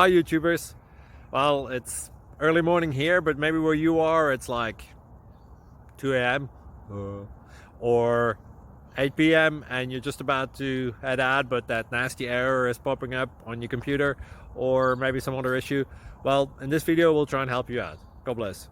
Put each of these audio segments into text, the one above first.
Hi YouTubers. Well, it's early morning here, but maybe where you are it's like 2 a.m. or 8 p.m. and you're just about to head out, but that nasty error is popping up on your computer, or maybe some other issue. Well, in this video we'll try and help you out. God bless.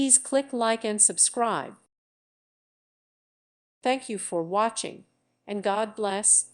Please click like and subscribe. Thank you for watching, and God bless.